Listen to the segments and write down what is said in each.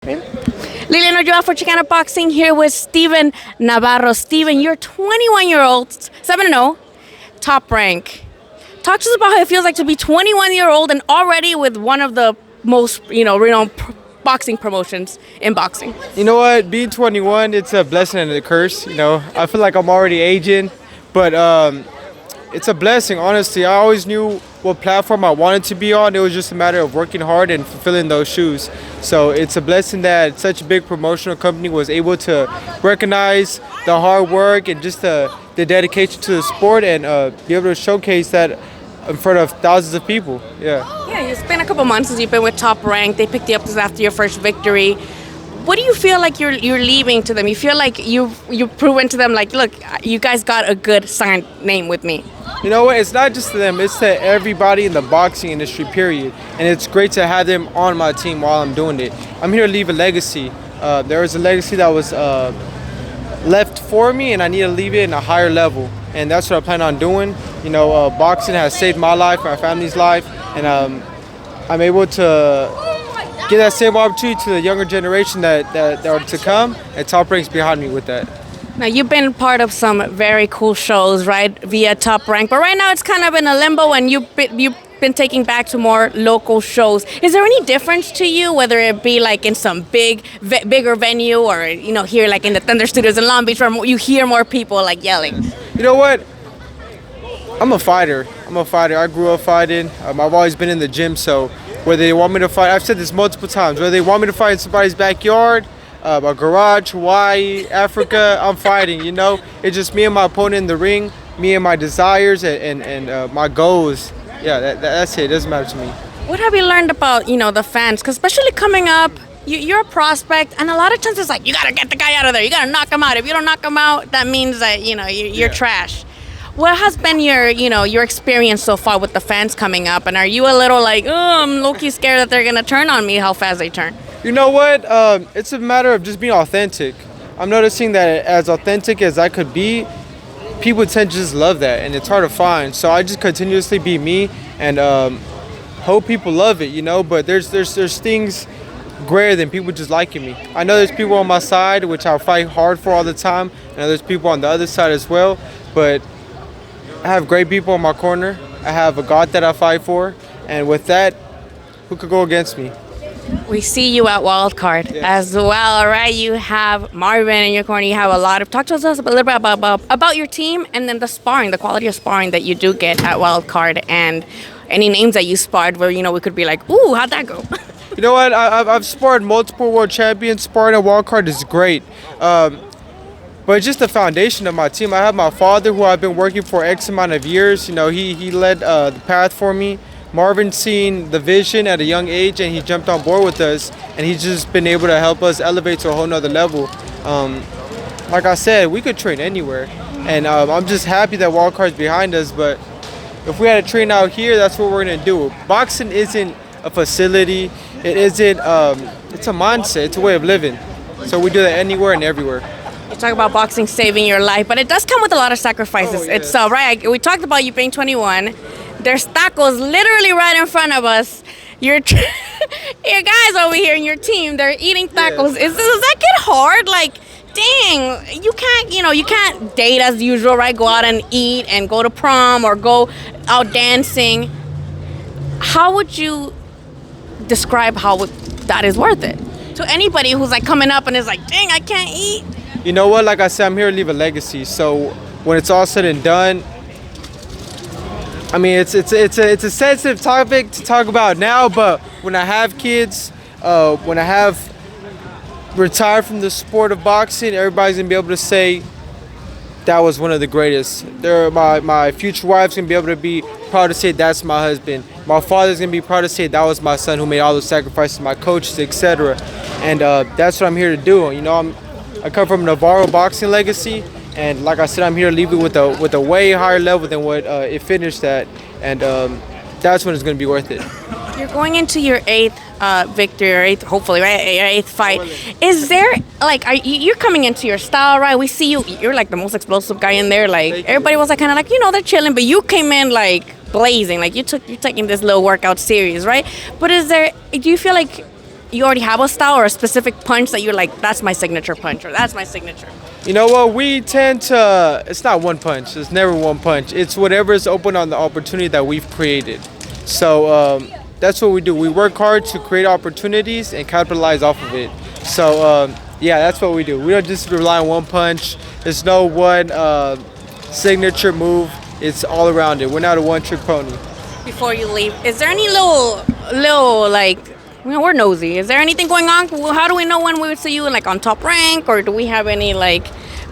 Lilian Ochoa for Xicana Boxing here with Steven Navarro. Steven, you're 21-year-old, 7-0, top rank. Talk to us about how it feels like to be 21-year-old and already with one of the most, renowned boxing promotions in boxing. You know what? Being 21, it's a blessing and a curse. I feel like I'm already aging, but it's a blessing, honestly. I always knew what platform I wanted to be on. It was just a matter of working hard and fulfilling those shoes. So it's a blessing that such a big promotional company was able to recognize the hard work and just the dedication to the sport and be able to showcase that in front of thousands of people. Yeah, it's been a couple months since you've been with Top Rank. They picked you up after your first victory. What do you feel like you're leaving to them? You feel like you've proven to them, like, look, you guys got a good signed name with me. You know what? It's not just to them. It's to everybody in the boxing industry, period. And it's great to have them on my team while I'm doing it. I'm here to leave a legacy. There was a legacy that was left for me, and I need to leave it in a higher level. And that's what I plan on doing. Boxing has saved my life, my family's life, and I'm able to give that same opportunity to the younger generation that are to come, and Top Rank's behind me with that. Now, you've been part of some very cool shows, right, via Top Rank, but right now it's kind of in a limbo, and you've been taking back to more local shows. Is there any difference to you, whether it be like in some bigger venue or, here like in the Thunder Studios in Long Beach, where you hear more people like yelling? You know what? I'm a fighter. I grew up fighting. I've always been in the gym, so whether they want me to fight, I've said this multiple times, whether they want me to fight in somebody's backyard, a garage, Hawaii, Africa, I'm fighting, It's just me and my opponent in the ring, me and my desires and my goals. Yeah, that's it. It doesn't matter to me. What have you learned about, the fans? Because especially coming up, you're a prospect, and a lot of times it's like, you got to get the guy out of there. You got to knock him out. If you don't knock him out, that means that, you're trash. What has been your experience so far with the fans coming up? And are you a little like, I'm low-key scared that they're going to turn on me, how fast they turn? You know what? It's a matter of just being authentic. I'm noticing that as authentic as I could be, people tend to just love that, and it's hard to find. So I just continuously be me and hope people love it, But there's things greater than people just liking me. I know there's people on my side, which I fight hard for all the time. I know there's people on the other side as well, but I have great people in my corner. I have a God that I fight for, and with that, who could go against me? We see you at Wildcard as well, right? You have Marvin in your corner. You have a lot of... Talk to us a little bit about your team and then the quality of sparring that you do get at Wildcard, and any names that you sparred where, we could be like, ooh, how'd that go? You know what? I've sparred multiple world champions. Sparring at Wildcard is great. But it's just the foundation of my team. I have my father, who I've been working for X amount of years. He led the path for me. Marvin seen the vision at a young age, and he jumped on board with us, and he's just been able to help us elevate to a whole nother level. Like I said, we could train anywhere, and I'm just happy that Wildcard's behind us, but if we had to train out here, that's what we're going to do. Boxing isn't a facility. It isn't, it's a mindset. It's a way of living. So we do that anywhere and everywhere. You talk about boxing saving your life, but it does come with a lot of sacrifices. Yeah. It's right. We talked about you being 21. There's tacos literally right in front of us. Your guys over here in your team, they're eating tacos. Yeah. Does that get hard? Like, dang, you can't date as usual, right? Go out and eat and go to prom or go out dancing. How would you describe how that is worth it to anybody who's like coming up and is like, dang, I can't eat? You know what? Like I said, I'm here to leave a legacy. So when it's all said and done, I mean, it's a sensitive topic to talk about now, but when I have kids, when I have retired from the sport of boxing, everybody's gonna be able to say that was one of the greatest. My future wife's gonna be able to be proud to say that's my husband. My father's gonna be proud to say that was my son who made all those sacrifices, my coaches, etc. And that's what I'm here to do. I come from Navarro boxing legacy, and like I said, I'm here to leave it with a way higher level than what it finished at, and that's when it's going to be worth it. You're going into your eighth victory, or hopefully, right? Your eighth fight. Is there, like, you're coming into your style, right? We see you're like the most explosive guy in there. Like, everybody was like kind of like, they're chilling, but you came in like blazing. Like, you're taking this little workout serious, right? But do you feel like you already have a style or a specific punch that you're like, that's my signature punch or that's my signature? You know what? We tend to. It's not one punch. It's never one punch. It's whatever is open on the opportunity that we've created. So that's what we do. We work hard to create opportunities and capitalize off of it. So yeah, that's what we do. We don't just rely on one punch. There's no one signature move. It's all around it. We're not a one-trick pony. Before you leave, is there any little like, you know, we're nosy. Is there anything going on? How do we know when we would see you like on Top Rank, or do we have any like?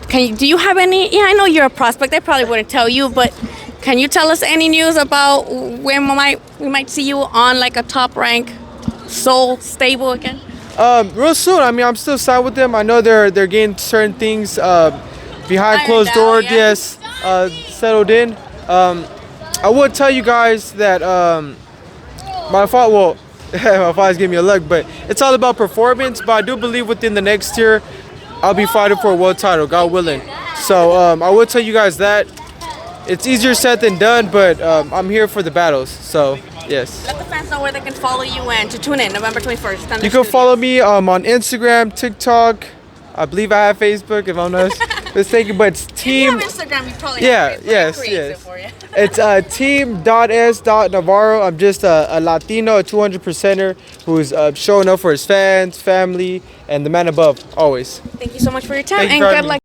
Do you have any? Yeah, I know you're a prospect. I probably wouldn't tell you, but can you tell us any news about when we might see you on like a Top Rank Soul stable again? Real soon. I mean, I'm still signed with them. I know they're getting certain things behind closed doors. Yeah. Yes, settled in. I would tell you guys that my father. Well, my father's giving me a look, but it's all about performance. But I do believe within the next year, I'll be fighting for a world title, God willing. So I will tell you guys that it's easier said than done, but I'm here for the battles. So yes. Let the fans know where they can follow you and to tune in November 21st. You can follow me on Instagram, TikTok. I believe I have Facebook, if I'm not mistaken, but it's team. If you have Instagram, you probably Yeah, have Facebook. yes, It yes. for you. It's team.s.navarro. I'm just a Latino, a 200%er who's showing up for his fans, family, and the man above, always. Thank you so much for your time Thank you and for good having me. luck.